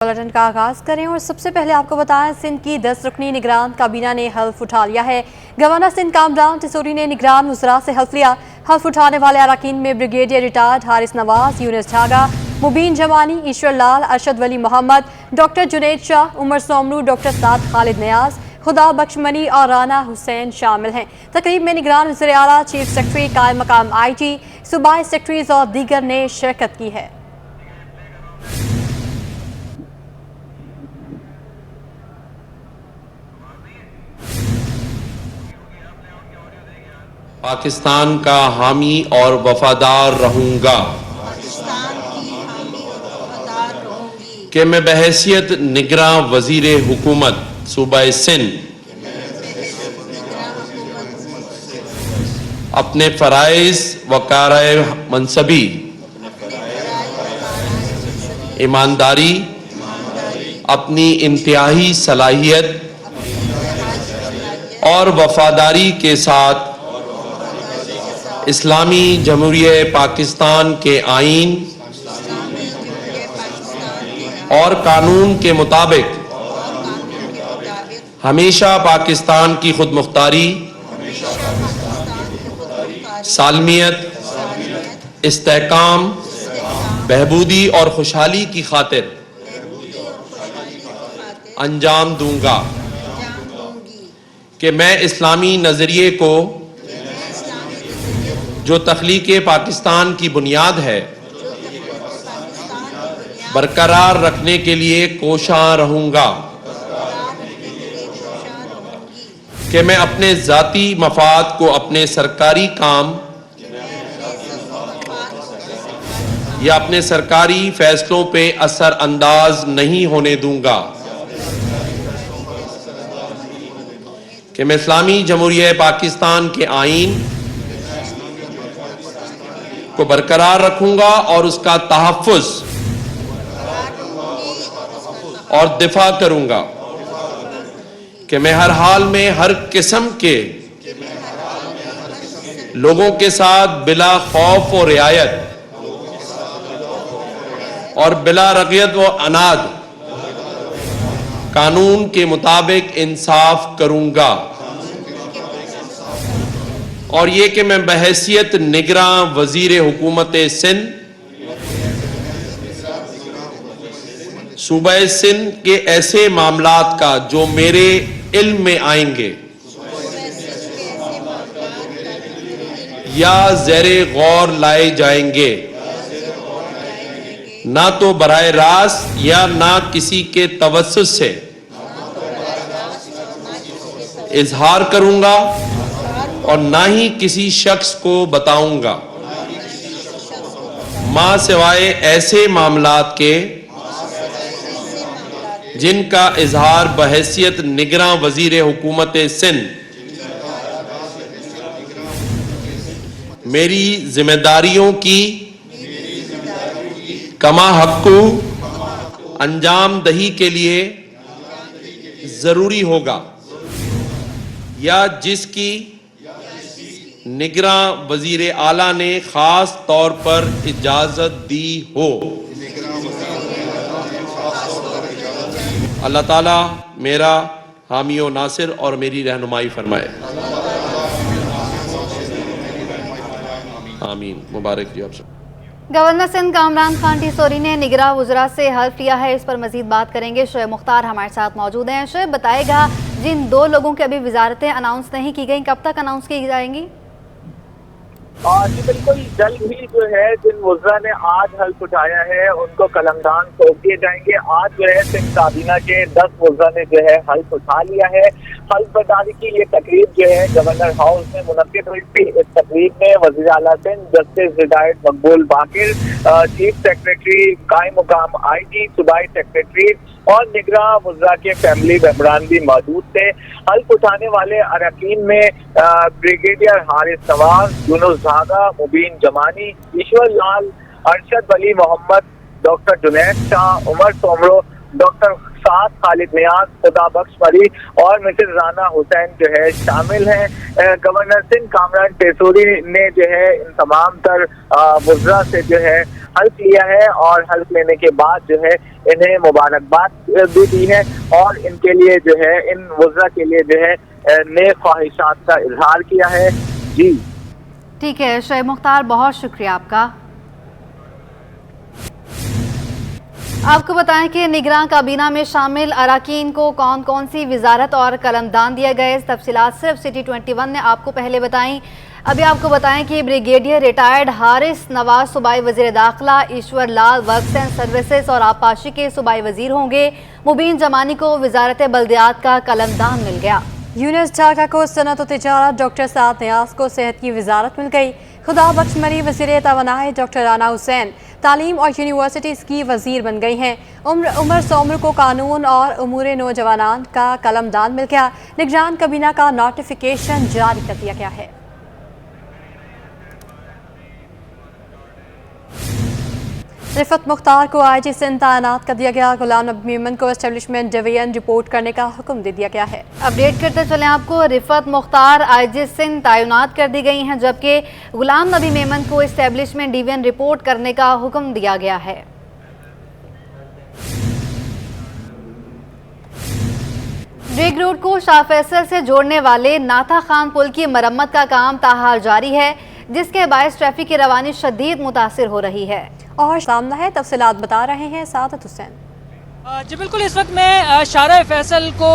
Bulletin का आगाज करें और सबसे पहले आपको बताएं सिंध की 10 रुकनी निगरान काबीना ने हल्फ उठा लिया है। गवर्नर सिंध कामरान टिसोरी ने निगरान वज़रा से हल्फ लिया। हल्फ उठाने वाले अरकान में ब्रिगेडियर रिटायर्ड हारिस नवाज, यूनुस ढागा, मुबीन जमानी, ईश्वर लाल, अरशद वली मोहम्मद, डॉक्टर जुनैद शाह, उमर सोमरू, डॉक्टर साद खालिद नियाज, खुदा बख्श मनी और राना हुसैन शामिल हैं। तकरीब में निगरान वज़ीर आला, चीफ सेक्रेटरी, कायम मकाम IT, सूबाई सेक्रेटरीज और दीगर ने शिरकत की है। पाकिस्तान का हामी और वफादार रहूंगा कि मैं बहैसियत निगरां वजीर हुकूमत सूबा सिंध अपने फराइज व काराए मनसबी ईमानदारी, अपनी इंतहाई सलाहियत और वफादारी के साथ इस्लामी जमहूरियत पाकिस्तान के आईन और कानून के मुताबिक हमेशा पाकिस्तान की खुद मुख्तारी, सालमियत, इस्तेहकाम, बहबूदी और खुशहाली की खातिर अंजाम दूंगा कि मैं इस्लामी नजरिए को जो तख्लीक़ पाकिस्तान की बुनियाद है बरकरार रखने के लिए कोशां रहूंगा कि मैं अपने ज़ाती मफाद को अपने सरकारी काम या अपने सरकारी फैसलों पे असर अंदाज नहीं होने दूंगा, कि मैं इस्लामी जमहूरियत पाकिस्तान के आईन को बरकरार रखूंगा और उसका तहफ़्फ़ुज़ और दिफा करूंगा, कि मैं हर हाल में हर किस्म के लोगों के साथ बिला खौफ और रियायत और बिला रग़ियत व अनाद कानून के मुताबिक इंसाफ करूंगा, और ये कि मैं बहैसियत निगरां वजीर हुकूमत सिंध सूबा सिंध के ऐसे मामलात का जो मेरे इल्म में आएंगे या ज़ेरे गौर लाए जाएंगे, ना तो बराह रास्त या ना किसी के तवस्सुत से इजहार करूंगा और ना ही किसी शख्स को बताऊंगा, मां सिवाय ऐसे मामलात के जिनका इजहार बहैसियत निगरां वजीर हुकूमत सिंध मेरी जिम्मेदारियों की कमा हक्कू अंजाम दही के लिए जरूरी होगा, या जिसकी निगरां वजीर आला ने खास तौर पर इजाजत दी हो। अल्लाह ताला मेरा हामी व नासिर और मेरी रहनुमाई फरमाए। आमीन। मुबारक जी आप सब। गवर्नर सिंध कामरान खान टिसोरी ने निगरां वज़रा से हल्फ लिया है। इस पर मजीद बात करेंगे। शोएब मुख्तार हमारे साथ मौजूद हैं। शोएब, बताएगा जिन 2 लोगों की अभी वजारतें अनाउंस नहीं की गई, कब तक अनाउंस की जाएंगी? जी बिल्कुल, जल्द ही जो है जिन वज़रा ने आज हल्फ उठाया है उनको कलमदान सौंप दिए जाएंगे। आज जो है सिंध काबीना के 10 वज़रा ने जो है हल्फ उठा लिया है। हल्फ बर्दारी की ये तकरीब जो है गवर्नर हाउस में मुनक्किद हुई थी। इस तकरीब में वज़ीर आला सिंध जस्टिस रिटायर्ड मकबूल बाकिर, चीफ सेक्रेटरी, कायम मुकाम IT, सूबाई सेक्रेटरी और निगरां वज़रा के फैमिली मेंबरान भी मौजूद थे। हल्फ उठाने वाले अरकान में ब्रिगेडियर हारिस नवाज, यूनुस ढागा, मुबीन जमानी, ईश्वर लाल, अरशद वली मोहम्मद, डॉक्टर जुनैद शाह, उमर सोमरू, डॉक्टर साथ खालिद नियाज, खुदा बख्श परी और मिसेज राना हुसैन जो है शामिल हैं। गवर्नर सिंध कामरान टेसोरी ने जो है इन तमाम तर वज़रा से जो है हल्फ लिया है और हल्फ लेने के बाद जो है इन्हें मुबारकबाद भी दी है और इनके लिए जो है इन वज़रा के लिए जो है नेक ख्वाहिशात का इजहार किया है। जी ठीक है शोएब मुख्तार, बहुत शुक्रिया आपका। आपको बताएं कि निगरान काबीना में शामिल अराकीन को कौन कौन सी वजारत और कलमदान दिए गए, इस तफसीलात सिर्फ सिटी 21 ने आपको पहले बताई। अभी आपको बताएं कि ब्रिगेडियर रिटायर्ड हारिस नवाज सूबाई वज़ीर दाखिला, Ishwar Lal works and services और आबपाशी के सूबाई वज़ीर होंगे। मुबीन जमानी को वजारत बल्दियात का कलमदान मिल गया। यूनुस ढाका को सनत व तिजारत, डॉक्टर साद नियाज को सेहत की वजारत मिल गई। खुदा बख्श मरी वज़ीर तवानाई डॉक्टर राना हुसैन तालीम और यूनिवर्सिटीज़ की वज़ीर बन गई हैं। उमर सोमर को कानून और उमूर नौजवानान का कलमदान मिल गया। निगरान काबीना का नोटिफिकेशन जारी कर दिया गया है। रिफत मुख्तार को IG सिंध तैनात कर दिया गया। गुलाम नबी मेमन को एस्टेब्लिशमेंट डिवीजन रिपोर्ट करने का हुक्म दे दिया गया है। अपडेट करते चलें आपको, रिफत मुख्तार IG सिंध तैनात कर दी गई हैं, जबकि गुलाम नबी मेमन को एस्टेब्लिशमेंट डिवीजन रिपोर्ट करने का हुक्म दिया गया है। रिग रोड को शाह फैसल से जोड़ने वाले नाथा खान पुल की मरम्मत का काम ताहाल जारी है, जिसके बायस ट्रैफिक की रवानी शदीद मुतासिर हो रही है। और सामना है, तफसीलात बता रहे हैं सादत हुसैन। जी बिल्कुल, इस वक्त मैं शाह फैसल को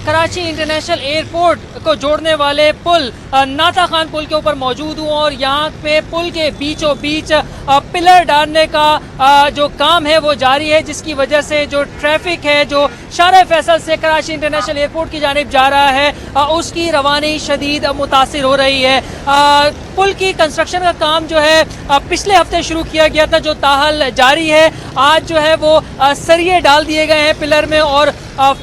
कराची इंटरनेशनल एयरपोर्ट को जोड़ने वाले पुल नाथा खान पुल के ऊपर मौजूद हूँ और यहाँ पे पुल के बीचों बीच पिलर डालने का जो काम है वो जारी है, जिसकी वजह से जो ट्रैफिक है जो शाह फैसल से कराची इंटरनेशनल एयरपोर्ट की जानिब जा रहा है उसकी रवानी शदीद मुतासिर हो रही है। पुल की कंस्ट्रक्शन का काम जो है पिछले हफ्ते शुरू किया गया था, जो ताहाल जारी है। आज जो है वो सरिये डाल दिए गए हैं पिलर में और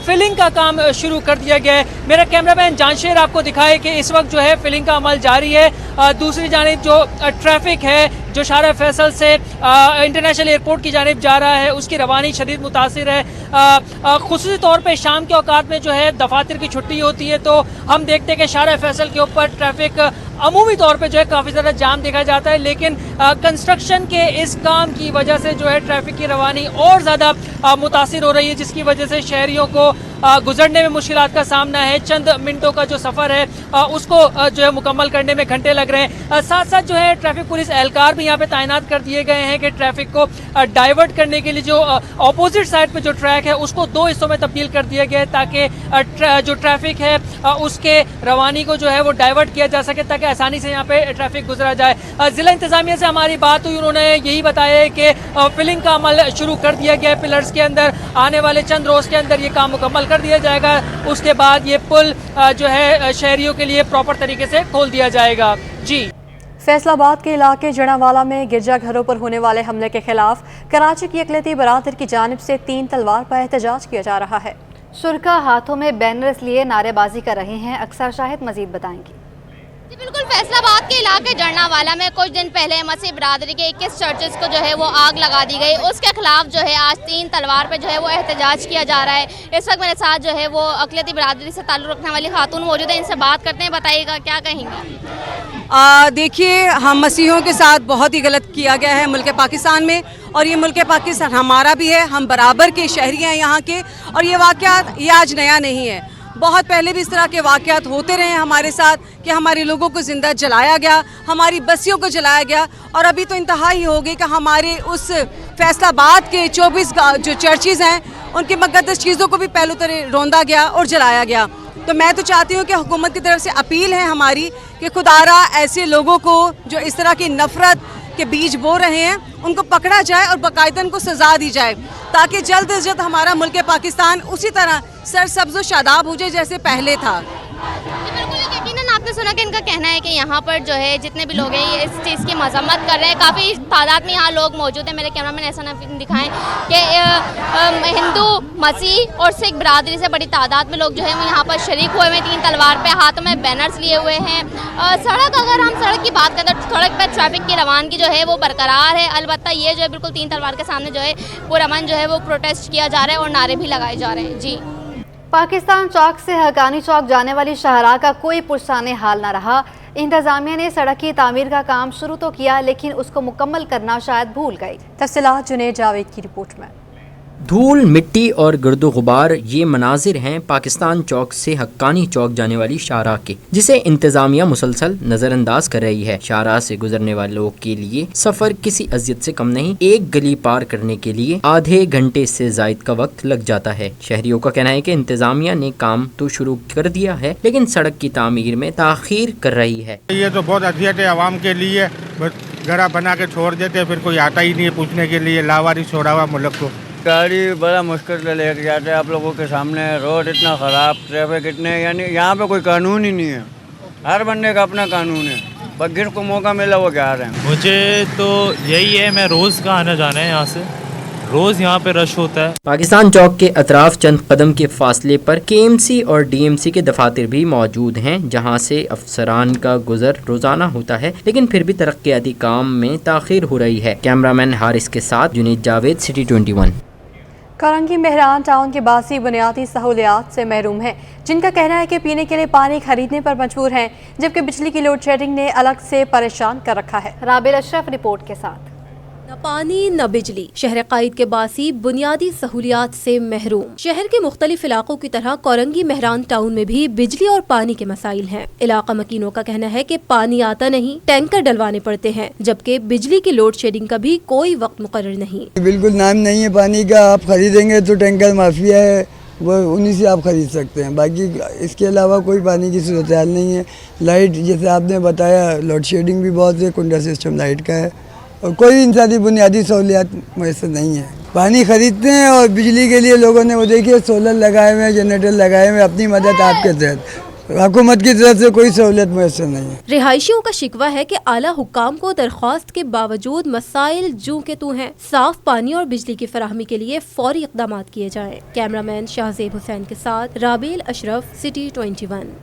फिलिंग का काम शुरू कर दिया गया है। मेरा कैमरामैन जानशेर आपको दिखाए कि इस वक्त जो है फिलिंग का अमल जारी है। दूसरी जानिब जो ट्रैफिक है जो शाह फैसल से इंटरनेशनल एयरपोर्ट की जानिब जा रहा है उसकी रवानी शदीद मुतासिर है। खुसूसी तौर पे शाम के औकात में जो है दफातर की छुट्टी होती है तो हम देखते हैं कि शाह फैसल के ऊपर ट्रैफिक अमूमी तौर पे जो है काफ़ी ज़्यादा जाम देखा जाता है, लेकिन कंस्ट्रक्शन के इस काम की वजह से जो है ट्रैफिक की रवानी और ज़्यादा मुतासिर हो रही है, जिसकी वजह से शहरियों को गुजरने में मुश्किलात का सामना है। चंद मिनटों का जो सफ़र है उसको जो है मुकम्मल करने में घंटे लग रहे हैं। साथ साथ जो है ट्रैफिक पुलिस एहलकार भी यहाँ पे तैनात कर दिए गए हैं कि ट्रैफिक को डाइवर्ट करने के लिए जो अपोजिट साइड पे जो ट्रैक है उसको दो हिस्सों में तब्दील कर दिया गया है, ताकि जो ट्रैफिक है उसके रवानी को जो है वो डाइवर्ट किया जा सके, ताकि आसानी से यहाँ पे ट्रैफिक गुजरा जाए। ज़िला इंतज़ामिया से हमारी बात हुई, उन्होंने यही बताया है कि फिलिंग का अमल शुरू कर दिया गया है पिलर्स के अंदर। आने वाले चंद रोज़ के अंदर ये काम मुकम्मल कर दिया जाएगा, उसके बाद ये पुल जो है शहरियों के लिए प्रॉपर तरीके से खोल दिया जाएगा। जी फैसलाबाद के इलाके जड़ावाला में गिरजाघरों पर होने वाले हमले के खिलाफ कराची की अक़लियती बरादरी की जानिब से 3 तलवार पर एहतजाज किया जा रहा है। शुरका हाथों में बैनर्स लिए नारेबाजी कर रहे हैं। अक्सर शाहिद मजीद बताएंगी। बिल्कुल, फैसलाबाद के इलाके जड़नावाला में कुछ दिन पहले मसीह बरादरी के 21 चर्चेस को जो है वो आग लगा दी गई। उसके खिलाफ जो है आज 3 तलवार पे जो है वो एहतजाज किया जा रहा है। इस वक्त मेरे साथ जो है वो अक़लियती बरादरी से ताल्लुक़ रखने वाली खातून मौजूद है, इनसे बात करते हैं। बताइएगा क्या कहेंगी? देखिए, हम मसीहों के साथ बहुत ही गलत किया गया है मुल्क पाकिस्तान में, और ये मुल्क पाकिस्तान हमारा भी है, हम बराबर के शहरी हैं यहाँ के। और ये वाक़यात ये आज नया नहीं है, बहुत पहले भी इस तरह के वाक़यात होते रहे हैं हमारे साथ कि हमारे लोगों को ज़िंदा जलाया गया, हमारी बस्तियों को जलाया गया। और अभी तो इंतहा ही हो गई कि हमारे उस फैसलाबाद के 24 जो चर्चेज़ हैं उनकी मुक़द्दस चीज़ों को भी पहलू तरह रौंदा गया और जलाया गया। तो मैं तो चाहती हूँ कि हुकूमत की तरफ से अपील है हमारी कि खुदारा ऐसे लोगों को जो इस तरह की नफ़रत के बीज बो रहे हैं उनको पकड़ा जाए और बाकायदा उनको सज़ा दी जाए, ताकि जल्द से जल्द हमारा मुल्क पाकिस्तान उसी तरह सरसब्ज़ व शादाब हो जाए जैसे पहले था। यकीनन आपने सुना कि इनका कहना है कि यहाँ पर जो है जितने भी लोग हैं ये इस चीज़ की मजम्मत कर रहे हैं। काफ़ी तादाद में यहाँ लोग मौजूद हैं। मेरे कैमरामैन ऐसा न दिखाएं कि हिंदू मसीह और सिख बरादरी से बड़ी तादाद में लोग जो है वो यहाँ पर शरीक हुए हुए हैं। 3 तलवार पे हाथों में बैनर्स लिए हुए हैं। सड़क, अगर हम सड़क की बात करें तो सड़क पर ट्रैफिक की रवानगी जो है वो बरकरार है। अलबत्ता ये जो है बिल्कुल 3 तलवार के सामने जो है पुरअमन जो है वो प्रोटेस्ट किया जा रहा है और नारे भी लगाए जा रहे हैं। जी, पाकिस्तान चौक से हक्कानी चौक जाने वाली शाहराह का कोई पुरसाने हाल न रहा। इंतजामिया ने सड़क की तामीर का काम शुरू तो किया, लेकिन उसको मुकम्मल करना शायद भूल गई। तफसीलात जुनैद जावेद की रिपोर्ट में। धूल, मिट्टी और गर्दो गुबार, ये मनाजिर हैं पाकिस्तान चौक से हक्कानी चौक जाने वाली शाहराह के, जिसे इंतजामिया मुसलसल नजरअंदाज कर रही है। शाहराह से गुजरने वालों के लिए सफर किसी अजियत से कम नहीं। एक गली पार करने के लिए आधे घंटे से जायद का वक्त लग जाता है। शहरियों का कहना है कि इंतजामिया ने काम तो शुरू कर दिया है, लेकिन सड़क की तामीर में ताखीर कर रही है। ये तो बहुत अजियत है आवाम के लिए। बस घड़ा बना के छोड़ देते, फिर कोई आता ही नहीं है पूछने के लिए। लावारिस छोड़ा हुआ मुल्क को। गाड़ी बड़ा मुश्किल से लेके जाते हैं आप लोगों के सामने। रोड इतना ख़राब, ट्रैफिक इतने, यानी यहाँ पे कोई कानून ही नहीं है। हर बंदे का अपना कानून है, बस जिसको मौका मिला वो जा रहे हैं। मुझे तो यही है, मैं रोज़ का आना जाना है यहाँ से, रोज़ यहाँ पे रश होता है। पाकिस्तान चौक के अतराफ चंद कदम के फासले पर KMC और DMC के दफातर भी मौजूद हैं, जहाँ से अफसरान का गुजर रोजाना होता है, लेकिन फिर भी तरक्याती काम में ताखीर हो रही है। कैमरामैन हारिस के साथ जुनैद जावेद, सिटी 21। करंगी मेहरान टाउन के बासी बुनियादी सहूलियात से महरूम हैं, जिनका कहना है कि पीने के लिए पानी खरीदने पर मजबूर हैं, जबकि बिजली की लोड शेडिंग ने अलग से परेशान कर रखा है। राबिल अशरफ रिपोर्ट के साथ। न पानी न बिजली, शहर कायद के बासी बुनियादी सहूलियात से महरूम। शहर के मुख्तलिफ इलाकों की तरह कोरंगी मेहरान टाउन में भी बिजली और पानी के मसाइल हैं। इलाका मकीनों का कहना है कि पानी आता नहीं, टैंकर डलवाने पड़ते हैं, जबकि बिजली की लोड शेडिंग का भी कोई वक्त मुकर्रर नहीं। बिल्कुल नाम नहीं है पानी का। आप खरीदेंगे तो टैंकर माफिया है, वो उन्हीं से आप खरीद सकते हैं। बाकी इसके अलावा कोई पानी की सूरत हाल नहीं है। लाइट, जैसे आपने बताया, लोड शेडिंग भी बहुत है, कुंडा सिस्टम लाइट का है, और कोई इंसानी बुनियादी सहूलियात मैसर नहीं है। पानी खरीदते हैं और बिजली के लिए लोगों ने वो देखिए सोलर लगाए हुए हैं, जनरेटर लगाए हुए हैं, अपनी मदद आपके तहत। हुकूमत की तरफ से कोई सहूलियत मैसर नहीं है। रिहायशियों का शिकवा है कि आला हुक्काम को दरख्वास्त के बावजूद मसाइल जूं के तू हैं। साफ पानी और बिजली की फराहमी के लिए फौरी इक़दामात किए जाएं। कैमरामैन शाहजेब हुसैन के साथ राबिल अशरफ, सिटी 21।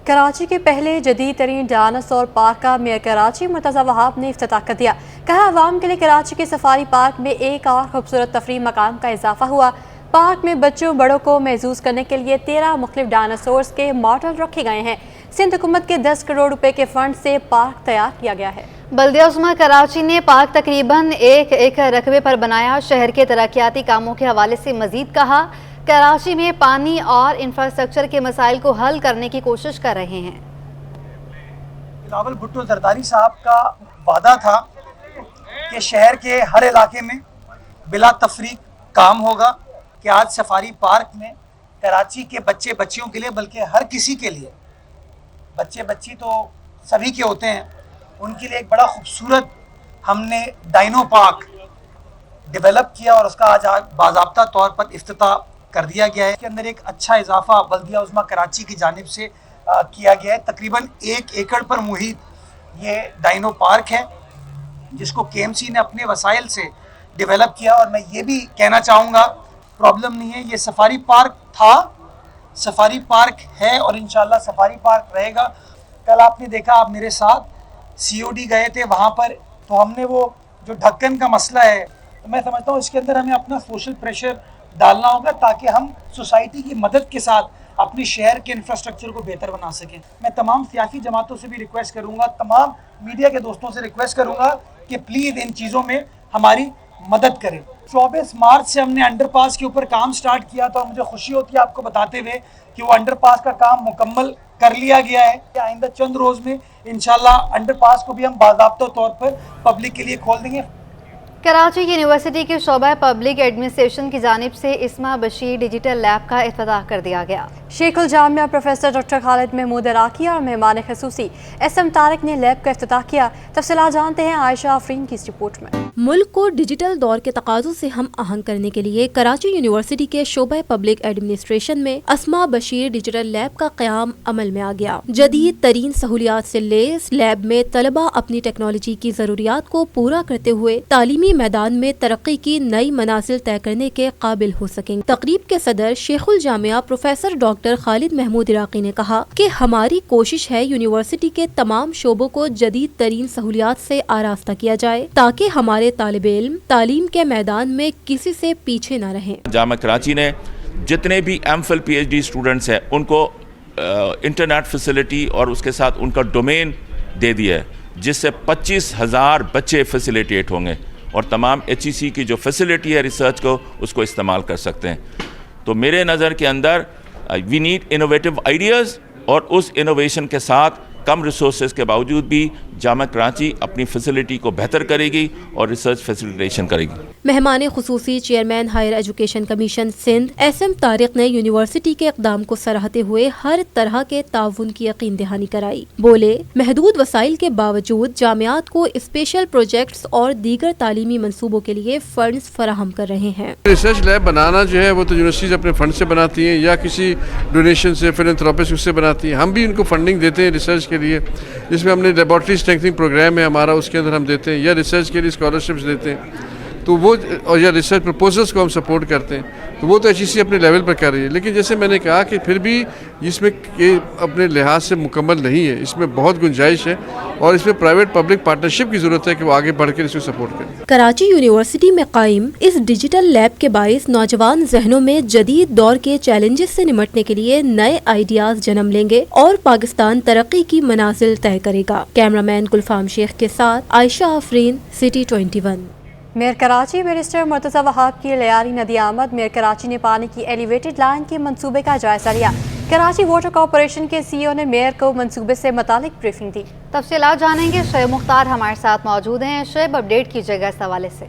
कराची के पहले जदीद तरीन डायनासोर पार्क का मेयर कराची मुर्तज़ा वहाब ने इफ्तिताह कर दिया। कहा, आवाम के लिए कराची के सफारी पार्क में एक और खूबसूरत तफरीह मकाम का इजाफा हुआ। पार्क में बच्चों बड़ों को महसूस करने के लिए 13 मुख्तलिफ डायनासोर्स के मॉडल रखे गए हैं। सिंध हुकूमत के 10 करोड़ रुपए के फंड से पार्क तैयार किया गया है। बल्दिया उस्मा कराची ने पार्क तकरीबन 1 एकड़ रकबे पर बनाया। शहर के तरक्याती कामों के हवाले से मजीद कहा, कराची में पानी और इंफ्रास्ट्रक्चर के मसाइल को हल करने की कोशिश कर रहे हैं। बिलावल भुट्टो जरदारी साहब का वादा था कि शहर के हर इलाके में बिला तफरीक काम होगा, कि आज सफारी पार्क में कराची के बच्चे बच्चियों के लिए, बल्कि हर किसी के लिए, बच्चे बच्ची तो सभी के होते हैं, उनके लिए एक बड़ा खूबसूरत हमने डायनो पार्क डेवलप किया और उसका आज बाज़ाब्ता तौर पर इफ्तिताह कर दिया गया है। इसके अंदर एक अच्छा इजाफा बल्दिया उस्मा कराची की जानिब से किया गया है। तकरीबन 1 एकड़ पर मुहित ये डायनो पार्क है, जिसको KMC ने अपने वसाइल से डेवलप किया। और मैं ये भी कहना चाहूँगा, प्रॉब्लम नहीं है, ये सफारी पार्क था, सफारी पार्क है और इंशाल्लाह सफारी पार्क रहेगा। कल आपने देखा, आप मेरे साथ COD गए थे वहाँ पर, तो हमने वो जो ढक्कन का मसला है, तो मैं समझता हूँ इसके अंदर हमें अपना सोशल प्रेशर डालना होगा, ताकि हम सोसाइटी की मदद के साथ अपने शहर के इंफ्रास्ट्रक्चर को बेहतर बना सकें। मैं तमाम सियासी जमातों से भी रिक्वेस्ट करूँगा, तमाम मीडिया के दोस्तों से रिक्वेस्ट करूँगा कि प्लीज़ इन चीज़ों में हमारी मदद करें। 24 मार्च से हमने अंडरपास के ऊपर काम स्टार्ट किया था और मुझे खुशी होती है आपको बताते हुए कि वो अंडरपास का काम मुकम्मल कर लिया गया है। आइंदा चंद रोज़ में इंशाल्लाह अंडरपास को भी हम बाज़ाब्ता तौर पर पब्लिक के लिए खोल देंगे। कराची यूनिवर्सिटी के शोबा पब्लिक एडमिनिस्ट्रेशन की जानिब से इस्मा बशीर डिजिटल लैब का इफ्तिताह कर दिया गया। शेखुल जामिया प्रोफेसर डॉक्टर खालिद महमूद अराकी और मेहमान खसूसी SM तारिक ने लैब का इफ्तिताह किया। तफसीलात जानते हैं आयशा आफरीन की इस रिपोर्ट में। मुल्क को डिजिटल दौर के तकाज़ों से हम आहंग करने के लिए कराची यूनिवर्सिटी के शोबा पब्लिक एडमिनिस्ट्रेशन में अस्मा बशीर डिजिटल लैब का क़याम अमल में आ गया। जदीद तरीन सहूलियात से लेस लैब में तलबा अपनी टेक्नोलॉजी की ज़रूरियात को पूरा करते हुए तालीमी मैदान में तरक्की की नई मनाजिल तय करने के काबिल हो सकेंगे। तकरीब के सदर शेखुल जामिया प्रोफेसर डॉक्टर खालिद महमूद इराकी ने कहा कि हमारी कोशिश है यूनिवर्सिटी के तमाम शोबों को जदीद तरीन सहूलियात से आरास्ता किया जाए ताकि हमारे तालिबे इल्म तालीम के मैदान में किसी से पीछे न रहें। जामा कराची ने जितने भी एमफिल पीएचडी स्टूडेंट्स हैं उनको इंटरनेट फैसिलिटी और उसके साथ उनका डोमेन दे दिया है, जिससे 25,000 बच्चे फैसिलिटेट होंगे और तमाम HEC की जो फैसिलिटी है रिसर्च को उसको इस्तेमाल कर सकते हैं। तो मेरे नज़र के अंदर वी नीड इनोवेटिव आइडियाज़ और उस इनोवेशन के साथ कम रिसोर्सेज के बावजूद भी जामा कराची अपनी फैसिलिटी को बेहतर करेगी और रिसर्च फैसिलिटेशन करेगी। मेहमान खुसूसी chairman higher education commission Sindh SM Tariq ने यूनिवर्सिटी के इक़दाम को सराहते हुए हर तरह के ताउन की यकीन दहानी कराई। बोले, महदूद वसाइल के बावजूद जामियात को स्पेशल प्रोजेक्ट्स और दीगर तालीमी मनसूबों के लिए फंड्स फराहम कर रहे हैं। रिसर्च लैब बनाना जो है वो तो यूनिवर्सिटीज अपने फंड से बनाती हैं या किसी डोनेशन से फिलैंथ्रोपिस्ट उससे बनाती हैं। हम भी उनको फंडिंग देते हैं रिसर्च के लिए, जिसमें हमने लेबॉर्ट्री स्ट्रेंथनिंग प्रोग्राम है हमारा, उसके अंदर हम देते हैं, या रिसर्च के लिए स्कॉलरशिप्स देते हैं, तो वो और या रिसर्च प्रपोजल्स को हम सपोर्ट करते हैं, तो वो तो HEC अपने लेवल पर कर रही है। लेकिन जैसे मैंने कहा कि फिर भी इसमें ये अपने लिहाज से मुकम्मल नहीं है, इसमें बहुत गुंजाइश है और इसमें प्राइवेट पब्लिक पार्टनरशिप की ज़रूरत है कि वो आगे बढ़कर इसको सपोर्ट करें। कराची यूनिवर्सिटी में कायम इस डिजिटल लैब के बाइस नौजवान जहनों में जदीद दौर के चैलेंजेस से निमटने के लिए नए आइडियाज जन्म लेंगे और पाकिस्तान तरक्की की मनाजिल तय करेगा। कैमरामैन गुलफाम शेख के साथ Ayesha Afreen, city 21। Mayor Karachi barrister Murtaza Wahab की लियारी नदी आमद। मेयर कराची ने पानी की एलिवेटेड लाइन के मंसूबे का जायजा लिया। कराची वाटर कॉरपोरेशन के CEO ने मेयर को मंसूबे से मुतालिक ब्रीफिंग दी। तफसीलात जानेंगे, शुएब मुख्तार हमारे साथ मौजूद हैं। शुएब, अपडेट कीजिएगा इस हवाले से।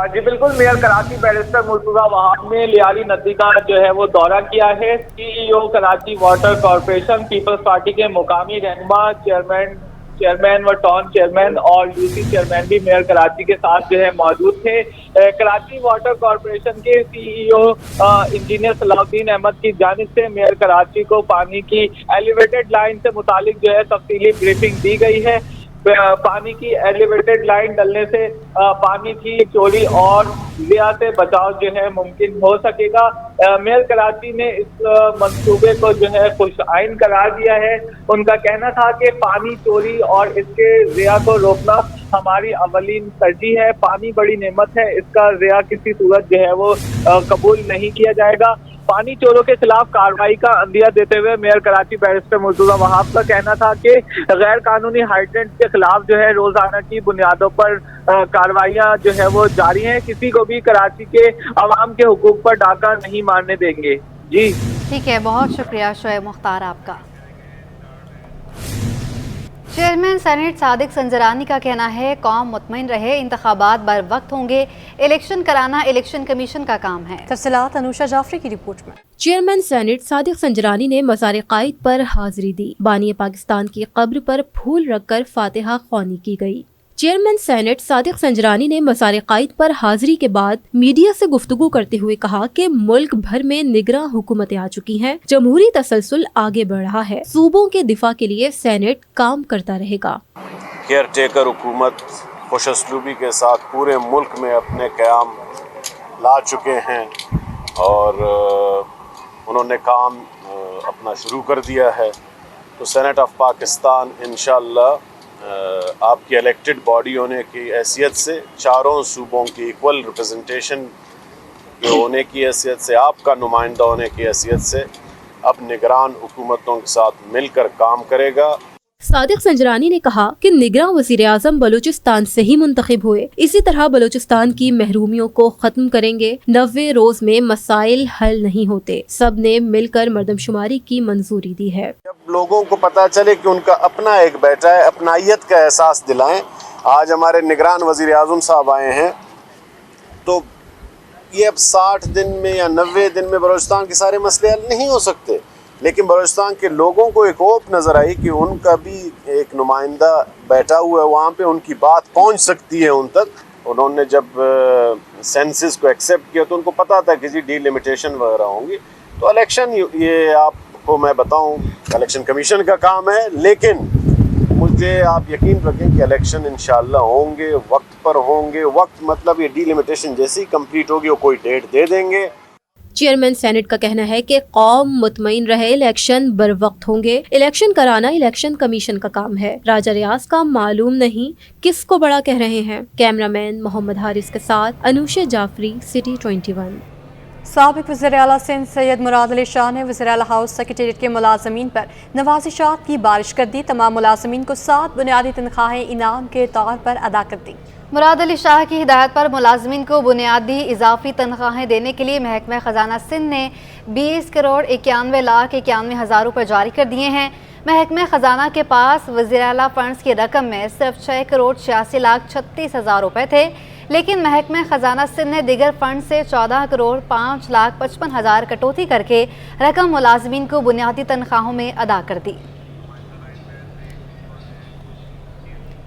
जी बिल्कुल, मेयर कराची बैरिस्टर मुर्तज़ा वहाब ने लियारी नदी का जो है वो दौरा किया है। CEO Karachi water corporation Peoples Party के मुकामी रहनुमा चेयरमैन व टाउन चेयरमैन और UC चेयरमैन भी मेयर कराची के साथ जो है मौजूद थे। कराची वाटर कॉरपोरेशन के CEO इंजीनियर सलाउद्दीन अहमद की जानिब से मेयर कराची को पानी की एलिवेटेड लाइन से मुतालिक जो है तफसीली ब्रीफिंग दी गई है। पानी की एलिवेटेड लाइन डलने से पानी की चोरी और ज़िया से बचाव जो है मुमकिन हो सकेगा। मेयर कराची ने इस मंसूबे को जो है खुश आइन करार दिया है। उनका कहना था कि पानी चोरी और इसके ज़िया को रोकना हमारी अवलीन तरजीह है। पानी बड़ी नेमत है, इसका ज़िया किसी सूरत जो है वो कबूल नहीं किया जाएगा। पानी चोरों के खिलाफ कार्रवाई का अंदिया देते हुए मेयर कराची बैरिस्टर मुर्तज़ा वहाब का कहना था कि गैर कानूनी हाइड्रेंट के खिलाफ जो है रोजाना की बुनियादों पर कार्रवाइयाँ जो है वो जारी हैं। किसी को भी कराची के अवाम के हुकूक पर डाका नहीं मारने देंगे। जी ठीक है, बहुत शुक्रिया शुएब मुख्तार आपका। चेयरमैन सेनेट सादिक संजरानी का कहना है कौम मुतमईन रहे, इंतखाबात बर वक्त होंगे, इलेक्शन कराना इलेक्शन कमीशन का काम है। तफसीलात अनुषा जाफरी की रिपोर्ट में। चेयरमैन सेनेट सादिक संजरानी ने मज़ार कायद पर हाजिरी दी। बानी पाकिस्तान की कब्र पर फूल रखकर फातिहा ख्वानी की गई। चेयरमैन सेनेट सादिक संजरानी ने मज़ार कायद पर हाजिरी के बाद मीडिया से गुफ्तगू करते हुए कहा कि मुल्क भर में निगरां हुकूमतें आ चुकी हैं, जमहूरी तसलसल आगे बढ़ रहा है, सूबों के दिफा के लिए सेनेट काम करता रहेगा। केयर टेकर हुकूमत खुशअस्लूबी के साथ पूरे मुल्क में अपने क़याम ला चुके हैं और उन्होंने काम अपना शुरू कर दिया है। तो सेनेट ऑफ पाकिस्तान इंशाअल्लाह आपकी इलेक्टेड बॉडी होने की हैसियत से, चारों सूबों की इक्वल रिप्रेजेंटेशन होने की हैसियत से, आपका नुमाइंदा होने की हैसियत से अब निगरान हुकूमतों के साथ मिलकर काम करेगा। सादिक संजरानी ने कहा कि निगरान वज़ीर आज़म बलूचिस्तान से ही मुंतखब हुए, इसी तरह बलूचिस्तान की महरूमियों को खत्म करेंगे। 90 रोज में मसाइल हल नहीं होते, सब ने मिलकर मर्दमशुमारी की मंजूरी दी है। जब लोगों को पता चले कि उनका अपना एक बेटा है, अपनाइयत का एहसास दिलाएं। आज हमारे निगरान वज़ीर आज़म साहब आए हैं, तो ये अब 60 दिन में या 90 दिन में बलूचिस्तान के सारे मसले हल नहीं हो सकते, लेकिन बलूचिस्तान के लोगों को एक होप नज़र आई कि उनका भी ایک نمائندہ بیٹھا ہوا ہے وہاں پہ, ان کی بات پہنچ سکتی ہے ان تک. انہوں نے جب سینسس کو ایکسیپٹ کیا تو ان کو پتا تھا کسی ڈی لمیٹیشن وغیرہ ہوں گی. تو الیکشن یہ آپ کو میں بتاؤں الیکشن کمیشن کا کام ہے, لیکن مجھے آپ یقین رکھیں کہ الیکشن انشاءاللہ ہوں گے, وقت پر ہوں گے. وقت مطلب یہ ڈی لمیٹیشن جیسے ہی کمپلیٹ ہوگی وہ کوئی ڈیٹ دے دیں گے. چیئرمین سینٹ کا کہنا ہے کہ قوم مطمئن رہے, الیکشن بر وقت ہوں گے. الیکشن کرانا الیکشن کمیشن کا کام ہے, راجہ ریاض کا معلوم نہیں کس کو بڑا کہہ رہے ہیں. کیمرہ مین محمد حارث کے ساتھ انوشا جعفری, سٹی 21. سابق وزیر اعلیٰ سندھ سید مراد علی شاہ نے وزیر اعلیٰ ہاؤس سیکریٹریٹ کے ملازمین پر نوازشات کی بارش کر دی. تمام ملازمین کو 7 بنیادی تنخواہیں انعام کے طور پر ادا کر دی. مراد علی شاہ کی ہدایت پر ملازمین کو بنیادی اضافی تنخواہیں دینے کے لیے محکمہ خزانہ سندھ نے 20 کروڑ 91,91,000 روپے جاری کر دیے ہیں. محکمہ خزانہ کے پاس وزیر اعلیٰ فنڈز کی رقم میں صرف 6 کروڑ 86,36,000 روپے تھے, لیکن محکمہ خزانہ سندھ نے دیگر فنڈ سے 14 کروڑ 5,55,000 کٹوتی کر کے رقم ملازمین کو بنیادی تنخواہوں میں ادا کر دی.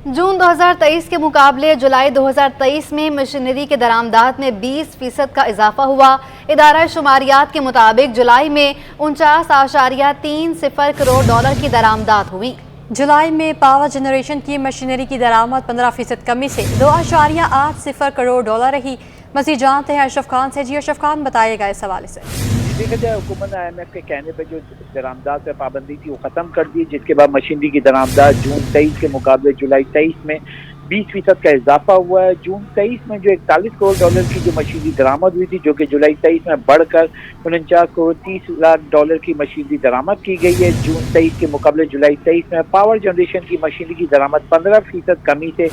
جون 2023 کے مقابلے جولائی 2023 میں مشینری کے درآمدات میں 20% کا اضافہ ہوا. ادارہ شماریات کے مطابق جولائی میں 49.30 کروڑ ڈالر کی درآمدات ہوئی. جولائی میں پاور جنریشن کی مشینری کی درآمد 15% کمی سے 2.80 کروڑ ڈالر رہی. مزید جانتے ہیں اشرف خان سے. جی اشرف خان, بتائیے گا اس حوالے سے. دیکھا جائے حکومت نے IMF کے کہنے پہ جو درآمدات پہ پابندی تھی وہ ختم کر دی, جس کے بعد مشینری کی درآمدات جون 23 کے مقابلے جولائی 23 میں 20% کا اضافہ ہوا ہے. جون 23 میں جو 41 کروڑ ڈالر کی جو مشینری درآمد ہوئی تھی, جو کہ جولائی 23 میں بڑھ کر 49 کروڑ 30 لاکھ ڈالر کی مشینری درآمد کی گئی ہے. جون 23 کے مقابلے جولائی 23 میں پاور جنریشن کی مشینری کی درآمد 15% کمی سے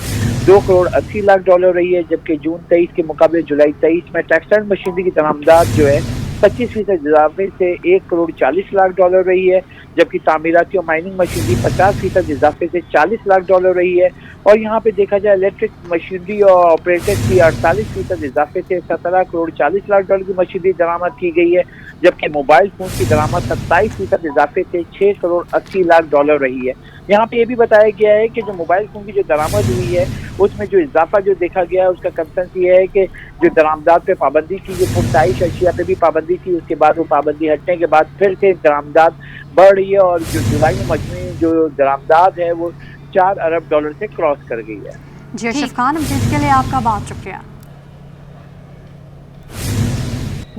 2 کروڑ 80 لاکھ ڈالر رہی ہے, جبکہ جون 23 کے مقابلے جولائی 23 میں ٹیکسٹائل مشینری کی درآمدات جو ہے 25% اضافے سے 1 کروڑ 40 لاکھ ڈالر رہی ہے, جبکہ تعمیراتی اور مائننگ مشینری 50% اضافے سے 40 لاکھ ڈالر رہی ہے. اور یہاں پہ دیکھا جائے الیکٹرک مشینری اور آپریٹر کی 48% اضافے سے 17 کروڑ 40 لاکھ ڈالر کی مشینری درآمد کی گئی ہے, جبکہ موبائل فون کی درآمد 27% اضافے سے 6 کروڑ 80 لاکھ ڈالر رہی ہے. یہاں پہ یہ بھی بتایا گیا ہے کہ جو موبائل فون کی جو درآمد ہوئی ہے اس میں جو اضافہ جو دیکھا گیا ہے اس کا کنسنس یہ ہے کہ جو درآمدات پہ پابندی کی, جو پرتائش اشیاء پہ بھی پابندی تھی, اس کے بعد وہ پابندی ہٹنے کے بعد پھر سے درآمدات بڑھ رہی ہے, اور جو جولائی میں مجموعی جو درآمدات ہے وہ 4 ارب ڈالر سے کراس کر گئی ہے. جی اشرف خان, جس کے لیے آپ کا بہت شکریہ.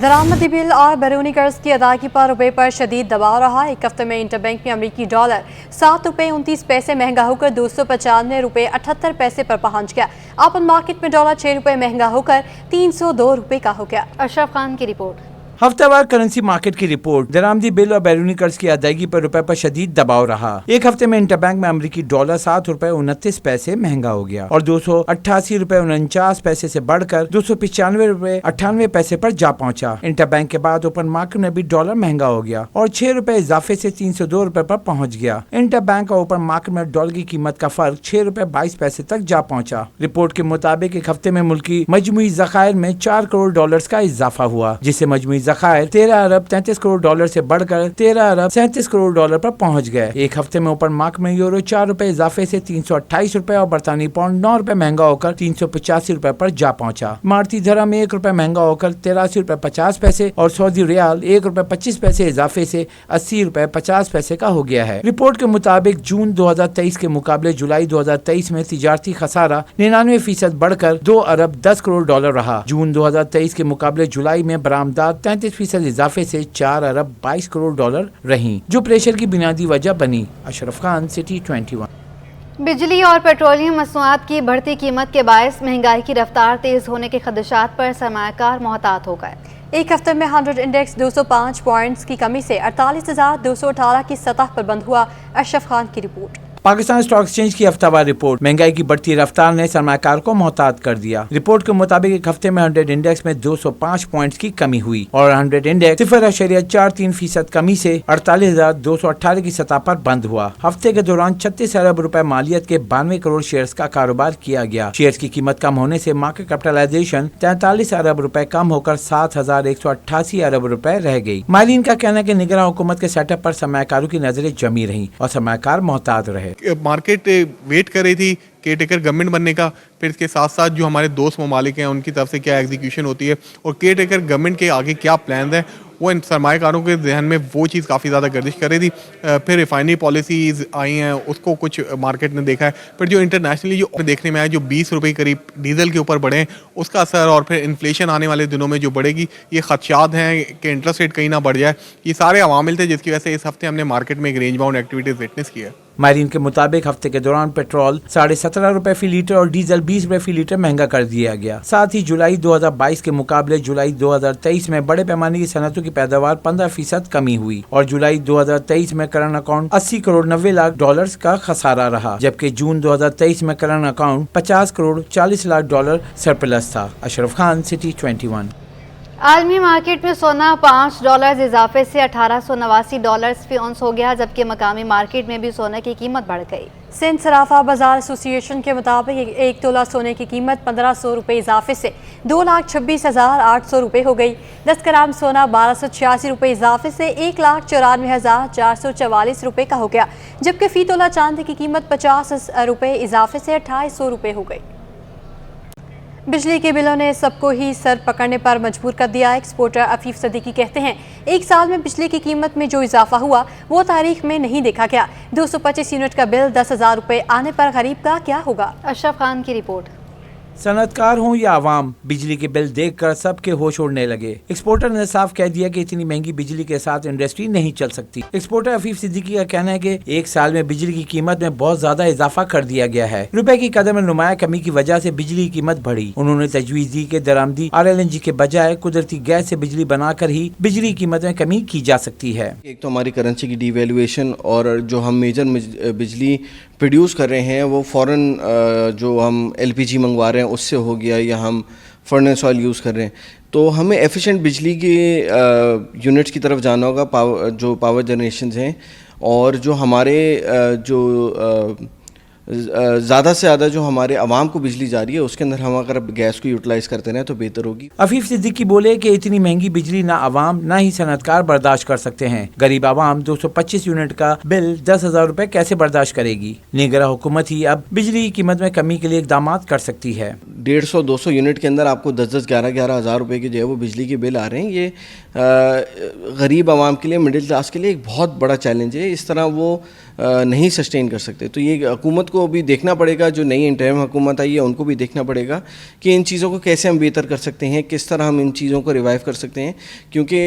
درآمدی بل اور بیرونی قرض کی ادائیگی پر روپے پر شدید دباؤ رہا. ایک ہفتے میں انٹر بینک میں امریکی ڈالر 7 روپے 29 پیسے مہنگا ہو کر 295 روپے 78 پیسے پر پہنچ گیا. اوپن مارکیٹ میں ڈالر 6 روپے مہنگا ہو کر 302 روپے کا ہو گیا. اشرف خان کی رپورٹ. ہفتہ وار کرنسی مارکیٹ کی رپورٹ. درآمدی بل اور بیرونی قرض کی ادائیگی پر روپے پر شدید دباؤ رہا. ایک ہفتے میں انٹر بینک میں امریکی ڈالر 7 روپے 29 پیسے مہنگا ہو گیا اور 288 روپے 49 پیسے سے بڑھ کر 295 روپے 98 پیسے پر جا پہنچا. انٹر بینک کے بعد اوپن مارکیٹ میں بھی ڈالر مہنگا ہو گیا اور 6 روپے اضافے سے 302 روپے پر پہنچ گیا. انٹر بینک اور اوپن مارکیٹ میں ڈالر کی قیمت کا فرق 6 روپے 22 پیسے تک جا پہنچا. رپورٹ کے مطابق ایک ہفتے میں ملکی مجموعی ذخائر میں 4 کروڑ ڈالرز کا اضافہ ہوا, جس سے مجموعی ذخائر 13 ارب 33 کروڑ ڈالر سے بڑھ کر 13 ارب 37 کروڑ ڈالر پر پہنچ گئے. ایک ہفتے میں اوپن مارکیٹ میں یورو 4 روپے اضافے سے 328 روپے اور برطانوی پاؤنڈ 9 روپے مہنگا ہو کر 385 روپے پر جا پہنچا. امارتی درہم 1 روپے مہنگا ہو کر 83 روپے 50 پیسے اور سعودی ریال 1 روپے 25 پیسے اضافے سے 80 روپے 50 پیسے کا ہو گیا ہے. رپورٹ کے مطابق جون 2023 کے مقابلے جولائی 2023 میں تجارتی خسارہ 99% بڑھ کر 2 ارب 10 کروڑ ڈالر رہا. جون 2023 کے مقابلے جولائی میں برآمدات 33% اضافے سے 4 ارب 22 کروڑ ڈالر رہیں, جو پریشر کی بنیادی وجہ بنی. اشرف خان, سٹی 21. بجلی اور پیٹرولیم مصنوعات کی بڑھتی قیمت کے باعث مہنگائی کی رفتار تیز ہونے کے خدشات پر سرمایہ کار محتاط ہو گئے. ایک ہفتے میں 100 انڈیکس 205 پوائنٹس کی کمی سے 48,218 کی سطح پر بند ہوا. اشرف خان کی رپورٹ. پاکستان اسٹاک ایکسچینج کی ہفتہ وار رپورٹ. مہنگائی کی بڑھتی رفتار نے سرمایہ کار کو محتاط کر دیا. رپورٹ کے مطابق ایک ہفتے میں 100 انڈیکس میں 205 پوائنٹس کی کمی ہوئی اور 100 انڈیکس 0.43% کمی سے 48,218 کی سطح پر بند ہوا. ہفتے کے دوران 36 ارب روپے مالیت کے 92 کروڑ شیئرز کا کاروبار کیا گیا. شیئرز کی قیمت کم ہونے سے مارکیٹ کیپٹلائزیشن 43 ارب روپے کم ہو کر 7,188 ارب روپے رہ گئی. ماہرین کا کہنا ہے کہ نگراں حکومت کے سیٹ اپ پر سرمایہ کاروں کی نظریں جمی رہیں اور سرمایہ کار محتاط رہے. मार्केट वेट कर रही थी केयर टेकर गवर्नमेंट बनने का, फिर इसके साथ साथ जो हमारे दोस्त ममालिक हैं उनकी तरफ से क्या एग्जीक्यूशन होती है और केयर टेकर गवर्नमेंट के आगे क्या प्लान है, वो इन सरमाएकारों के जहन में वो चीज़ काफ़ी ज़्यादा गर्दिश कर रही थी। फिर रिफाइनरी पॉलिसीज़ आई हैं, उसको कुछ मार्केट ने देखा है। फिर जो इंटरनेशनली जो देखने में आया, जो 20 रुपये करीब डीजल के ऊपर बढ़े हैं, उसका असर, और फिर इन्फ्लेशन आने वाले दिनों में जो बढ़ेगी, ये खदशात हैं कि इंटरेस्ट रेट कहीं ना बढ़ जाए। ये सारे अवामिल थे जिसकी वजह से इस हफ्ते हमने मार्केट में एक रेंज बाउंड एक्टिविटीज़ विटनेस की है। माहरीन के मुताबिक हफ्ते के दौरान पेट्रोल 17.5 रुपए फी लीटर और डीजल 20 रुपए फी लीटर महंगा कर दिया गया। साथ ही जुलाई 2022 के मुकाबले जुलाई 2023 में बड़े पैमाने की सनतों की पैदावार 15% कमी हुई और जुलाई 2023 में current account 80 crore 90 lakh dollars का खसारा रहा, जबकि जून 2023 में current account 50 crore 40 lakh dollar surplus था। अशरफ खान, सिटी 21। आलमी मार्केट में सोना $5 इजाफे से $1889 फी औंस हो गया, जबकि मकामी मार्केट में भी सोने की कीमत बढ़ गई। सिंध सराफा बाजार एसोसिएशन के मुताबिक एक तोला सोने की कीमत 1500 रुपये इजाफे से 2,26,800 रुपये हो गई। 10 ग्राम सोना 1286 रुपये इजाफे से 1,94,444 रुपये का हो गया, जबकि फी तोला चांदी की कीमत 50 रुपये इजाफे से 2800 रुपये हो गई। बिजली के बिलों ने सबको ही सर पकड़ने पर मजबूर कर दिया। एक्सपोर्टर अफीफ सदीकी कहते हैं, एक साल में बिजली की कीमत में जो इजाफा हुआ वो तारीख में नहीं देखा गया। 225 यूनिट का बिल 10,000 रुपये आने पर गरीब का क्या होगा? अशरफ खान की रिपोर्ट। सनतकार हों या आवाम, बिजली के बिल देखकर सबके होश उड़ने लगे। एक्सपोर्टर ने साफ कह दिया कि इतनी महंगी बिजली के साथ इंडस्ट्री नहीं चल सकती। एक्सपोर्टर अफीफ सिद्दीकी का कहना है कि एक साल में बिजली की कीमत में बहुत ज्यादा इजाफा कर दिया गया है। रुपए की कदर में नुमाया कमी की वजह से बिजली की कीमत बढ़ी। उन्होंने तजवीज़ दी कि दरामदी RLNG के बजाय कुदरती गैस से बिजली बनाकर ही बिजली की कीमत में कमी की जा सकती है। एक तो हमारी करेंसी की डिवैल्यूएशन और जो हम मेजर बिजली प्रोड्यूस कर रहे हैं वो फॉरेन जो हम LPG मंगवा रहे हैं उससे हो गया, या हम फर्नेस ऑयल यूज़ कर रहे हैं, तो हमें एफिशिएंट बिजली के यूनिट्स की तरफ जाना होगा, जो पावर जनरेशन हैं, और जो हमारे ज़्यादा से ज़्यादा जो हमारे आवाम को बिजली जा रही है उसके अंदर हम अगर गैस को यूटिलाइज़ करते रहें तो बेहतर होगी। अफीफ सिद्दीकी बोले कि इतनी महंगी बिजली ना आवाम ना ही सनतकार बर्दाश्त कर सकते हैं। गरीब आवाम 225 यूनिट का बिल 10,000 रुपये कैसे बर्दाश्त करेगी? निगरान हुकूमत ही अब बिजली की कीमत में कमी के लिए इकदाम कर सकती है। 150-200 यूनिट के अंदर आपको 10-11 हज़ार रुपये के जो है वो बिजली के बिल आ रहे हैं। ये गरीब आवाम के लिए, मिडिल क्लास के लिए एक बहुत बड़ा चैलेंज है। इस तरह वो नहीं सस्टेन कर सकते। तो ये हुकूमत को भी देखना पड़ेगा, जो नई इंटरिम हुकूमत आई है उनको भी देखना पड़ेगा कि इन चीज़ों को कैसे हम बेहतर कर सकते हैं, किस तरह हम इन चीज़ों को रिवाइव कर सकते हैं, क्योंकि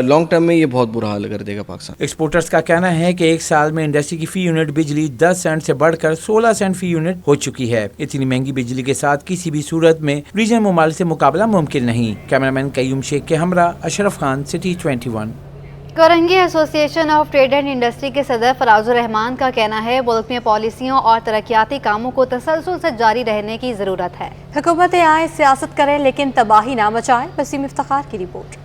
लॉन्ग टर्म में ये बहुत बुरा हाल कर देगा पाकिस्तान। एक्सपोर्टर्स का कहना है कि एक साल में इंडस्ट्री की फी यूनिट बिजली 10 सेंट से बढ़कर 16 सेंट फी यूनिट हो चुकी है। इतनी महंगी बिजली के साथ किसी भी सूरत में रीजन मुमालिक से मुकाबला मुमकिन नहीं। कैमरामैन कयूम शेख के हमरा Ashraf Khan, city 21। Korangi association of trade and industry के सदर फराजुर रहमान का कहना है, मुल्क में पॉलिसियों और तरक्याती कामों को तसलसल से जारी रहने की ज़रूरत है। हुकूमतें आए सियासत करें लेकिन तबाही ना मचाएं। वसीम इफ्तिखार की report.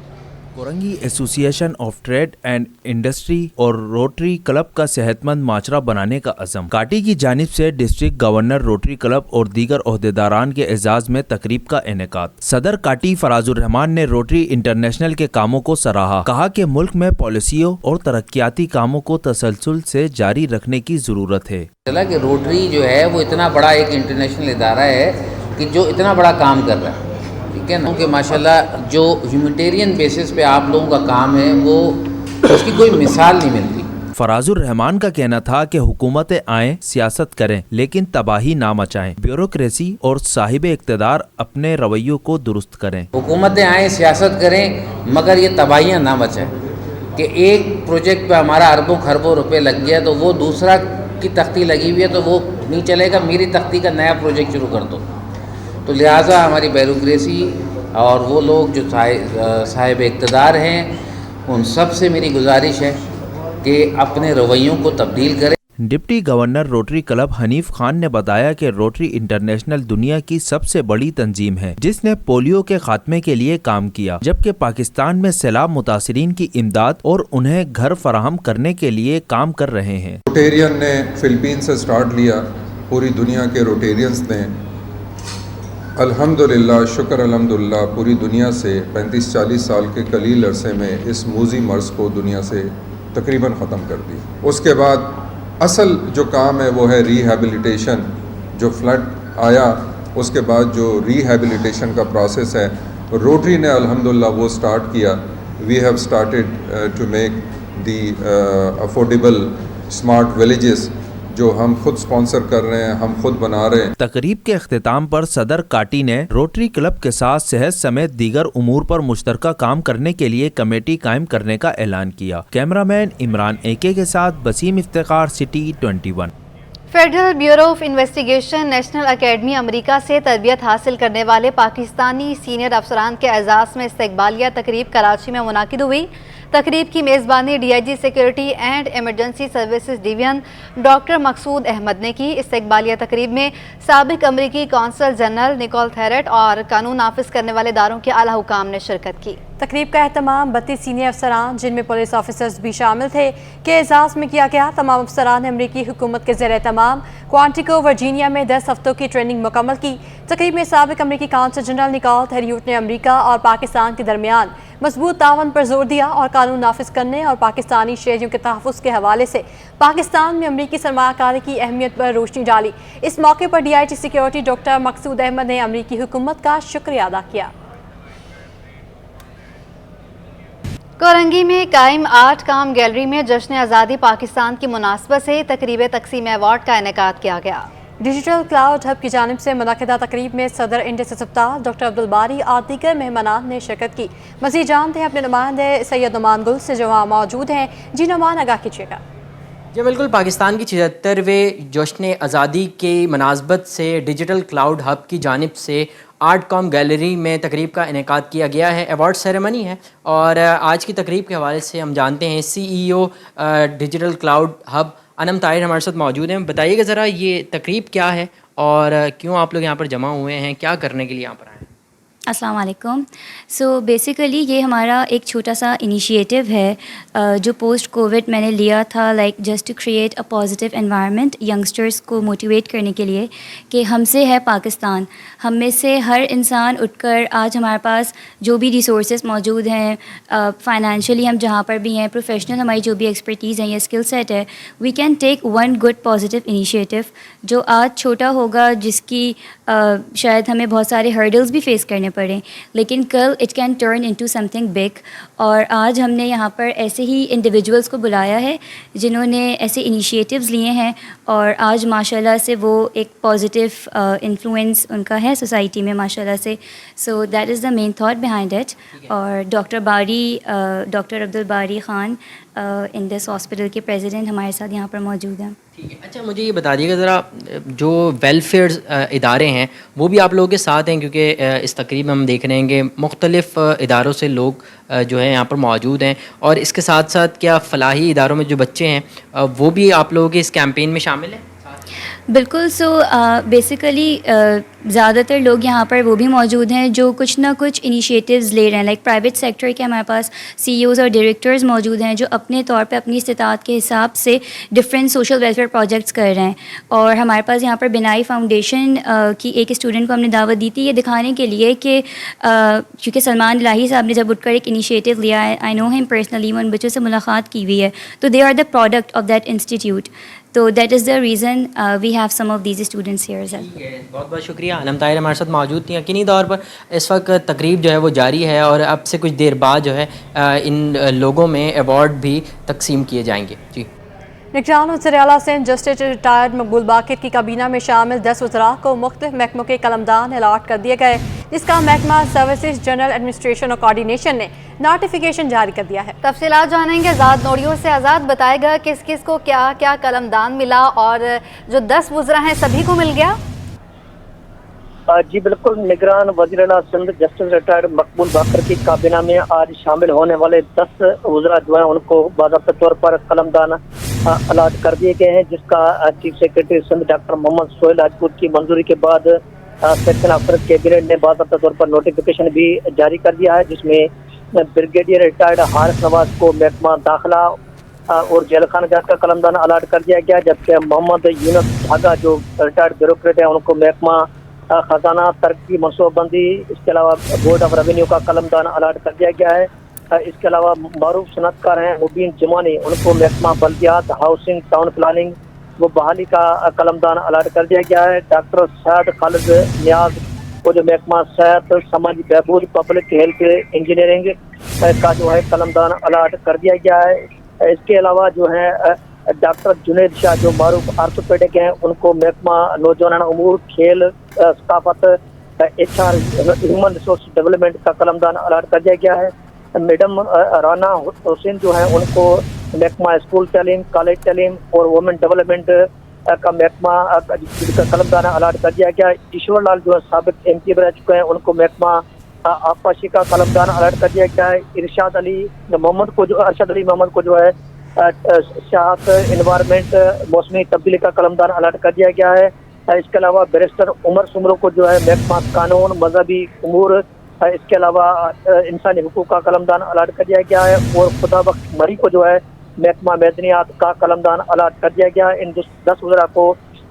Korangi association of trade and industry और रोटरी क्लब का सेहतमंद माशरा बनाने का अज़म। काटी की जानिब से डिस्ट्रिक्ट गवर्नर, रोटरी क्लब और दीगर ओहदेदारान के एजाज में तकरीब का इनेकाद। सदर काटी फराजुर रहमान ने रोटरी इंटरनेशनल के कामों को सराहा। कहा कि मुल्क में पॉलिसियों और तरक्याती कामों को तसलसल से जारी रखने की ज़रूरत है। कि रोटरी जो है वो इतना बड़ा एक इंटरनेशनल इदारा है कि जो इतना बड़ा काम कर रहा है, ठीक है ना, कि माशाल्लाह जो ह्यूमैनिटेरियन बेसिस पे आप लोगों का काम है वो उसकी कोई मिसाल नहीं मिलती। फराजुर रहमान का कहना था कि हुकूमतें आएँ सियासत करें लेकिन तबाही ना मचाएं। ब्यूरोक्रेसी और साहिब इक़्तिदार अपने रवैयों को दुरुस्त करें। हुकूमतें आएँ सियासत करें मगर ये तबाहियाँ ना मचाएं कि एक प्रोजेक्ट पे हमारा अरबों खरबों रुपए लग गया तो वो दूसरा की तख्ती लगी हुई है तो वो नहीं चलेगा, मेरी तख्ती का नया प्रोजेक्ट शुरू कर दो। तो लिहाजा हमारी ब्यूरोक्रेसी और वो लोग जो साहिब इक़्तिदार हैं उन सब से मेरी गुजारिश है कि अपने रवैयों को तब्दील करें। Deputy governor rotary club Hanif Khan ने बताया कि रोटरी इंटरनेशनल दुनिया की सबसे बड़ी तंजीम है जिसने पोलियो के खात्मे के लिए काम किया, जबकि पाकिस्तान में सैलाब मुतासिरीन की इमदाद और उन्हें घर फराहम करने के लिए काम कर रहे हैं। रोटेरियन ने फिलिपीन से स्टार्ट लिया, पूरी दुनिया के रोटेरियंस ने अल्हम्दुलिल्लाह, शुक्र अल्हम्दुलिल्लाह, पूरी दुनिया से 35-40 साल के कलील अरसे में इस मूजी मर्ज़ को दुनिया से तकरीबन ख़त्म कर दी। उसके बाद اصل جو کام ہے وہ ہے ریہیبلیٹیشن. جو فلڈ آیا اس کے بعد جو ریہیبلیٹیشن کا پروسیس ہے روٹری نے الحمدللہ وہ سٹارٹ کیا. We have started to make the affordable smart villages جو ہم خود سپانسر کر رہے ہیں, ہم خود بنا رہے ہیں. تقریب کے اختتام پر صدر کاٹی نے روٹری کلب کے ساتھ صحت سمیت دیگر امور پر مشترکہ کام کرنے کے لیے کمیٹی قائم کرنے کا اعلان کیا. کیمرہ مین عمران AK کے ساتھ Basim Iftikhar, city 21. Federal bureau of investigation national academy امریکہ سے تربیت حاصل کرنے والے پاکستانی سینئر افسران کے اعزاز میں استقبالیہ تقریب کراچی میں منعقد ہوئی. تقریب کی میزبانی DIG security and emergency services division doctor Maqsood Ahmed نے کی. استقبالیہ تقریب میں سابق امریکی قونصل جنرل نیکول تھیرٹ اور قانون نافذ کرنے والے اداروں کے اعلیٰ حکام نے شرکت کی. تقریب کا اہتمام 32 سینئر افسران جن میں پولیس آفیسرز بھی شامل تھے کے اعزاز میں کیا گیا. تمام افسران نے امریکی حکومت کے زیر اہتمام کوانٹیکو ورجینیا میں 10 ہفتوں کی ٹریننگ مکمل کی. تقریب میں سابق امریکی قونصل جنرل نیکول تھیرٹ نے امریکہ اور پاکستان کے درمیان مضبوط تعاون پر زور دیا اور قانون نافذ کرنے اور پاکستانی شہریوں کے تحفظ کے حوالے سے پاکستان میں امریکی سرمایہ کاری کی اہمیت پر روشنی ڈالی. اس موقع پر DIG security doctor Maqsood Ahmed نے امریکی حکومت کا شکریہ ادا کیا. کورنگی میں قائم آرٹ کام گیلری میں جشن آزادی پاکستان کی مناسبت سے تقریب تقسیم ایوارڈ کا انعقاد کیا گیا. ڈیجیٹل کلاؤڈ ہب کی جانب سے منعقدہ تقریب میں صدر انڈس اسپتال ڈاکٹر عبدالباری اور دیگر مہمانان نے شرکت کی. مزید جانتے ہیں اپنے نمائندے سید نعمان گل سے جو وہاں موجود ہیں. جی نعمان, آگاہ کیجیے گا. جی بالکل, پاکستان کی 76ویں جشن آزادی کی مناسبت سے ڈیجیٹل کلاؤڈ ہب کی جانب سے آرٹ کام گیلری میں تقریب کا انعقاد کیا گیا ہے. ایوارڈ سیریمنی ہے اور آج کی تقریب کے حوالے سے ہم جانتے ہیں CEO ڈیجیٹل کلاؤڈ ہب انم طاہر ہمارے ساتھ موجود ہیں. بتائیے گا ذرا یہ تقریب کیا ہے اور کیوں آپ لوگ یہاں پر جمع ہوئے ہیں, کیا کرنے کے لیے یہاں پر آئے ہیں؟ السلام علیکم. سو بیسیکلی یہ ہمارا ایک چھوٹا سا انیشیٹو ہے جو پوسٹ کووڈ میں نے لیا تھا, like just to create a positive environment youngsters کو موٹیویٹ کرنے کے لیے کہ ہم سے ہے پاکستان. ہم میں سے ہر انسان اٹھ کر آج ہمارے پاس جو بھی ریسورسز موجود ہیں, فائنینشلی ہم جہاں پر بھی ہیں, پروفیشنل ہماری جو بھی ایکسپرٹیز ہیں یا اسکل سیٹ ہے, we can take one good positive initiative جو آج چھوٹا ہوگا, جس کی شاید ہمیں بہت سارے ہرڈلز بھی فیس کرنے پڑیں, لیکن کل it can turn into some thing big. اور آج ہم نے یہاں پر ایسے ہی انڈیویجولس کو بلایا ہے جنہوں نے ایسے انیشیٹیوز لیے ہیں اور آج ماشاءاللہ سے وہ ایک پازیٹیو انفلوئنس ان کا ہے سوسائٹی میں ماشاءاللہ سے. So that is the main thought behind it. اور doctor Abdul Bari Khan Indus hospital کے پریزیڈنٹ ہمارے ساتھ یہاں پر موجود ہیں. ٹھیک ہے, اچھا مجھے یہ بتا دیے گا ذرا, جو ویلفیئر ادارے ہیں وہ بھی آپ لوگوں کے ساتھ ہیں, کیونکہ اس تقریب میں ہم دیکھ رہے ہیں کہ مختلف اداروں سے لوگ جو ہیں یہاں پر موجود ہیں, اور اس کے ساتھ ساتھ کیا فلاحی اداروں میں جو بچے ہیں وہ بھی آپ لوگوں کے اس کیمپین میں شامل ہیں؟ بالکل. سو بیسیکلی زیادہ تر لوگ یہاں پر وہ بھی موجود ہیں جو کچھ نہ کچھ انیشیٹیوز لے رہے ہیں, لائک پرائیویٹ سیکٹر کے ہمارے پاس CEOs اور ڈائریکٹرز موجود ہیں جو اپنے طور پہ اپنی استطاعت کے حساب سے ڈفرینٹ سوشل ویلفیئر پروجیکٹس کر رہے ہیں. اور ہمارے پاس یہاں پر بنائی فاؤنڈیشن کی ایک اسٹوڈنٹ کو ہم نے دعوت دی تھی یہ دکھانے کے لیے کہ کیونکہ سلمان الہی صاحب نے جب اٹھ کر ایک انیشیٹیو لیا ہے, آئی نو ہم پرسنلی, ان بچوں سے ملاقات کی ہوئی ہے, تو they are the product of that institute. تو that is the reason we have some of these students here. بہت بہت شکریہ. انم طاہر ہمارے ساتھ موجود تھیں. یقینی طور پر اس وقت تقریب جو ہے وہ جاری ہے اور اب سے کچھ دیر بعد جو ہے ان لوگوں میں ایوارڈ بھی تقسیم کیے جائیں گے. جی, نگران وزیر اعلیٰ سندھ جسٹس ریٹائرڈ مقبول باقر کی کابینہ میں شامل 10 وزراء کو مختلف محکموں کے قلمدان الاٹ کر دیے گئے, جس کا محکمہ سروسز جنرل ایڈمنسٹریشن اور کوارڈینیشن نے نوٹیفیکیشن جاری کر دیا ہے. تفصیلات جانیں گے آزاد نوڑیوں سے. آزاد بتائے گا کس کس کو کیا کیا قلمدان ملا اور جو 10 وزراء ہیں سبھی کو مل گیا؟ جی بالکل, نگران وزیر اعلیٰ سندھ جسٹس ریٹائرڈ مقبول باقر کی کابینہ میں آج شامل ہونے والے 10 وزراء جو ہیں ان کو باضابطہ طور پر قلمدان الاٹ کر دیے گئے ہیں, جس کا چیف سیکرٹری سندھ ڈاکٹر محمد سہیل راجپوت کی منظوری کے بعد سیکشن آفیسر کیبنٹ نے باضابطہ طور پر نوٹیفیکیشن بھی جاری کر دیا ہے, جس میں بریگیڈیئر ریٹائرڈ حارث نواز کو محکمہ داخلہ اور جیل خانہ جات کا قلمدان الاٹ کر دیا گیا, جبکہ محمد یونس ڈھاگا جو ریٹائرڈ بیوروکریٹ ہیں ان کو محکمہ خزانہ ترقی منصوبہ بندی, اس کے علاوہ بورڈ آف ریونیو کا قلمدان الاٹ کر دیا گیا ہے. اس کے علاوہ معروف صنعت کار ہیں مبین جمانی, ان کو محکمہ بلدیات, ہاؤسنگ, ٹاؤن پلاننگ वो बहाली का कलमदान अलाट कर दिया गया है। डॉक्टर सैयद खालिद नियाज को जो महकमा सेहत समाज बहबूद पब्लिक हेल्थ इंजीनियरिंग का जो है कलमदान अलाट कर दिया गया है। इसके अलावा जो है डॉक्टर जुनेद शाह जो मारूफ आर्थोपेडिक हैं, उनको महकमा नौजवान उमूर खेल सकाफत HR ह्यूमन रिसोर्स डेवलपमेंट का कलमदान अलाट कर दिया गया है। मैडम राना हुसैन जो है उनको महकमा स्कूल तालीम, कॉलेज तालीम और वुमेन डेवलपमेंट का महकमा का कलमदान अलाट कर दिया गया। ईश्वर लाल जो है साबिक MP रह चुके हैं, उनको महकमा आबपाशी का कलमदान अलाट कर दिया गया है। अरशद अली मोहम्मद को जो है सियाहत इन्वायरमेंट मौसमी तब्दीली का कलमदान अलाट कर दिया गया है। इसके अलावा बैरिस्टर उमर सुमरो को जो है महकमा कानून मजहबी उमूर, इसके अलावा इंसानी हुकूक का कलमदान अलाट कर दिया गया है। और खुदाबख्श मरी को जो है महकमा मैदनियात का कलमदान अलाट कर दिया गया है। इन 10 वज़रा को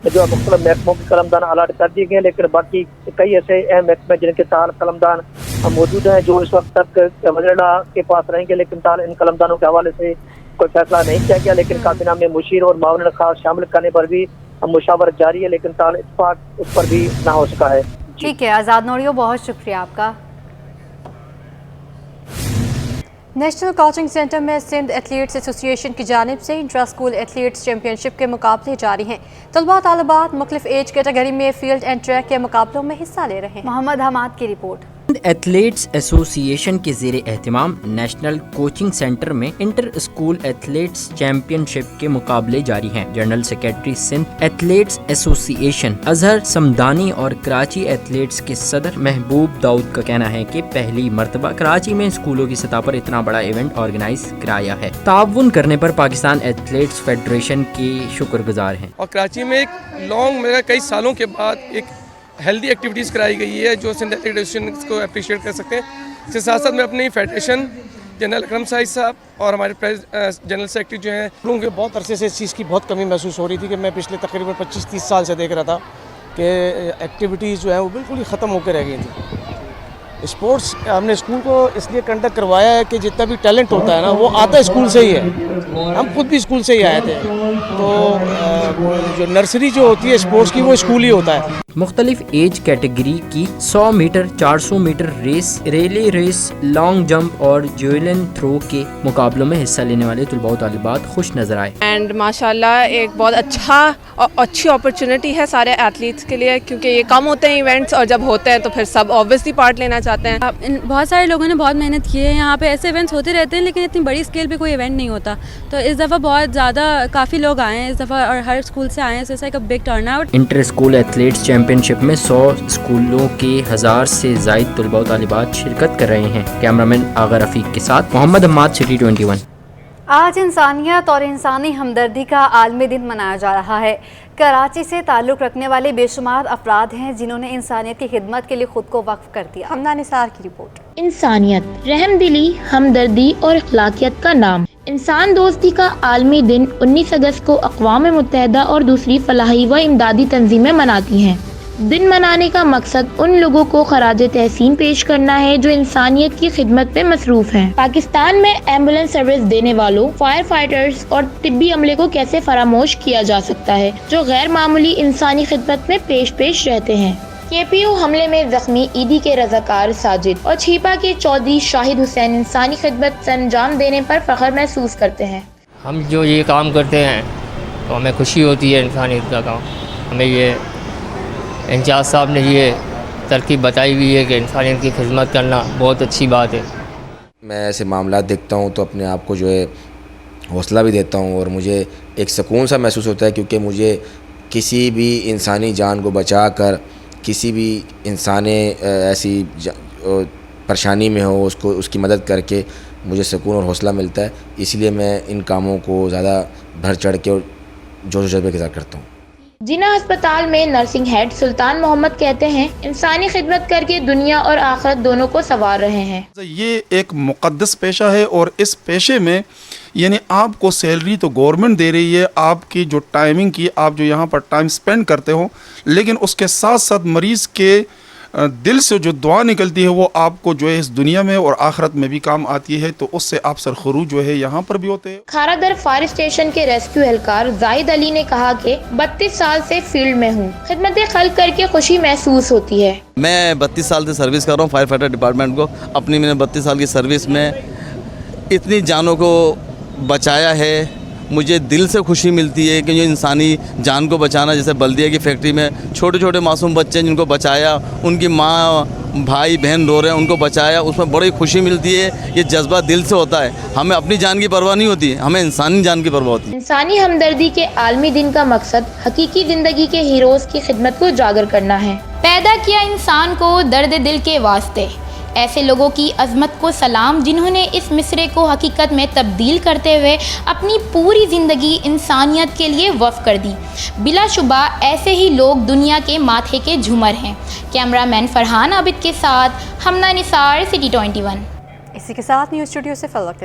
जो है मुख्तलिफ महकमों के कलमदान अलाट कर दिए गए, लेकिन बाकी कई ऐसे अहम महकमे जिनके ताल कलमदान मौजूद हैं जो इस वक्त तक वज़ीर के पास रहेंगे, लेकिन ताल इन कलमदानों के हवाले से कोई फैसला नहीं किया गया। लेकिन काबीना में मुशीर और मावन खास शामिल करने पर भी मुशावरत जारी है, लेकिन ताल इत्तेफाक उस पर भी ना हो सका है। ठीक है आज़ाद नोड़ियो, बहुत शुक्रिया आपका। नेशनल कोचिंग सेंटर में सिंध एथलीट्स एसोसिएशन की जानिब से इंट्रा स्कूल एथलीट्स चैम्पियनशिप के मुकाबले जारी हैं। तलबा तालिबात मुख्तलिफ एज कैटेगरी में फील्ड एंड ट्रैक के मुकाबलों में हिस्सा ले रहे हैं। मोहम्मद हमाद की रिपोर्ट। एथलीट्स एसोसिएशन के ज़ेर एहतिमाम नेशनल कोचिंग सेंटर में इंटर स्कूल एथलीट्स चैम्पियनशिप के मुकाबले जारी हैं। General secretary Sindh athletes association Azhar Samdani और कराची एथलीट्स के सदर महबूब दाऊद का कहना है कि पहली मर्तबा कराची में स्कूलों की सतह पर इतना बड़ा इवेंट ऑर्गेनाइज कराया है। ताउन करने पर पाकिस्तान एथलीट्स फेडरेशन के शुक्रगुजार हैं। और कराची में एक लॉन्ग मेरा कई सालों के बाद एक हेल्दी एक्टिविटीज़ कराई गई है जो सिंध एथलीट्स को अप्रिशिएट कर सकते हैं। इसके साथ साथ मैं अपनी फेडरेशन जनरल अकरम साहब और हमारे जनरल सेक्रेटरी जो हैं, क्योंकि बहुत अरसे से इस चीज़ की बहुत कमी महसूस हो रही थी कि मैं पिछले तकरीबन 25-30 साल से देख रहा था कि एक्टिविटीज़ जो है वो बिल्कुल ही ख़त्म होकर रह गई थी। स्पोर्ट्स हमने स्कूल को इसलिए कंडक्ट करवाया है कि जितना भी टैलेंट होता है ना वो आता स्कूल से ही है। हम खुद भी स्कूल से ही आए थे, तो जो नर्सरी जो होती है स्पोर्ट्स की वो स्कूल ही होता है। मुख्तलिफ एज कैटेगरी की 100 मीटर, 400 मीटर रेस, रेले रेस, लॉन्ग जंप और जेवलिन थ्रो के मुकाबलों में हिस्सा लेने वाले तलबा तालिबात खुश नजर आए। एंड माशाल्लाह एक बहुत अच्छी अपॉर्चुनिटी है सारे एथलीट्स के लिए, क्योंकि ये कम होते हैं इवेंट्स और जब होते हैं तो फिर सब ऑब्वियसली पार्ट लेना चाहते हैं। बहुत सारे लोगों ने बहुत मेहनत की है। यहाँ पे ऐसे इवेंट्स होते रहते हैं लेकिन इतनी बड़ी स्केल पे कोई इवेंट नहीं होता, तो इस दफ़ा बहुत ज़्यादा काफ़ी लोग आए हैं इस दफ़ा और हर स्कूल से आए हैं, सो एक big turnout. Inter school athletes championship में 100 स्कूलों के 1000 से ज़ायद तलबा तालिबात शिरकत कर रहे हैं। कैमरामैन आगा रफीक के साथ मोहम्मद हमाद, सिटी 21। आज इंसानियत और इंसानी हमदर्दी का आलमी दिन मनाया जा रहा है। कराची से ताल्लुक़ रखने वाले बेशुमार अफराद हैं जिन्होंने इंसानियत की खिदमत के लिए खुद को वक्फ कर दिया। हमना निसार की रिपोर्ट। इंसानियत, रहमदिली, हमदर्दी और अखलाकियत का नाम। इंसान दोस्ती का आलमी दिन 19 अगस्त को अक़वाम मुत्तहिदा और दूसरी फलाही व इमदादी तंजीमें मनाती हैं। दिन मनाने का मकसद उन लोगों को खराज तहसीन पेश करना है जो इंसानियत की खिदमत में मसरूफ हैं। पाकिस्तान में एम्बुलेंस सर्विस देने वालों, फायर फाइटर्स और तिब्बी अमले को कैसे फरामोश किया जा सकता है जो गैर मामूली इंसानी खिदमत में पेश रहते हैं। KPU हमले में जख्मी ईदी के रजाकार साजिद और छीपा के चौधरी शाहिद हुसैन इंसानी खिदमत से अंजाम देने पर फख्र महसूस करते हैं। हम जो ये काम करते हैं तो हमें खुशी होती है इंसानियत का काम। हमें ये इंचार्ज साहब ने ये तरकीब बताई हुई है कि इंसानियत की खिदमत करना बहुत अच्छी बात है। मैं ऐसे मामला देखता हूँ तो अपने आप को जो है हौसला भी देता हूँ और मुझे एक सुकून सा महसूस होता है, क्योंकि मुझे किसी भी इंसानी जान को बचा कर किसी भी इंसान ऐसी परेशानी में हो उसको उसकी मदद करके मुझे सुकून और हौसला मिलता है। इसलिए मैं इन कामों को ज़्यादा बढ़ चढ़ के और जोश जज्बे के साथ करता हूँ। जिना अस्पताल में नर्सिंग हेड सुल्तान मोहम्मद कहते हैं इंसानी खिदमत करके दुनिया और आखिरत दोनों को संवार रहे हैं। ये एक मुक़द्दस पेशा है और इस पेशे में यानी आपको सैलरी तो गवर्नमेंट दे रही है, आपकी जो टाइमिंग की आप जो यहाँ पर टाइम स्पेंड करते हो, लेकिन उसके साथ साथ मरीज़ के दिल से जो दुआ निकलती है वो आपको जो है इस दुनिया में और आखिरत में भी काम आती है, तो उससे आप सरखरूज जो है यहाँ पर भी होते हैं। खारादर फायर स्टेशन के रेस्क्यू एहलकार जाहिद अली ने कहा कि 32 साल से फील्ड में हूँ, खिदमत खल्क करके खुशी महसूस होती है। मैं 32 साल से सर्विस कर रहा हूँ फायर फाइटर डिपार्टमेंट को। अपनी मैंने 32 साल की सर्विस में इतनी जानों को बचाया है, मुझे दिल से खुशी मिलती है कि जो इंसानी जान को बचाना, जैसे बल्दिया की फैक्ट्री में छोटे छोटे मासूम बच्चे जिनको बचाया, उनकी माँ भाई बहन रो रहे हैं, उनको बचाया, उसमें बड़ी खुशी मिलती है। ये जज्बा दिल से होता है। हमें अपनी जान की परवाह नहीं होती, हमें इंसानी जान की परवाह होती है। इंसानी हमदर्दी के आलमी दिन का मकसद हकीकी ज़िंदगी के हीरोज़ की खिदमत को उजागर करना है। पैदा किया इंसान को दर्द दिल के वास्ते, ऐसे लोगों की अज़मत को सलाम जिन्होंने इस मिसरे को हकीकत में तब्दील करते हुए अपनी पूरी ज़िंदगी इंसानियत के लिए वफ़ कर दी। बिलाशुबा ऐसे ही लोग दुनिया के माथे के झूमर हैं। कैमरामैन फरहान आबिद के साथ हमना निसार, सिटी 21। इसी के साथ न्यूज़ स्टूडियो से फिल वक्त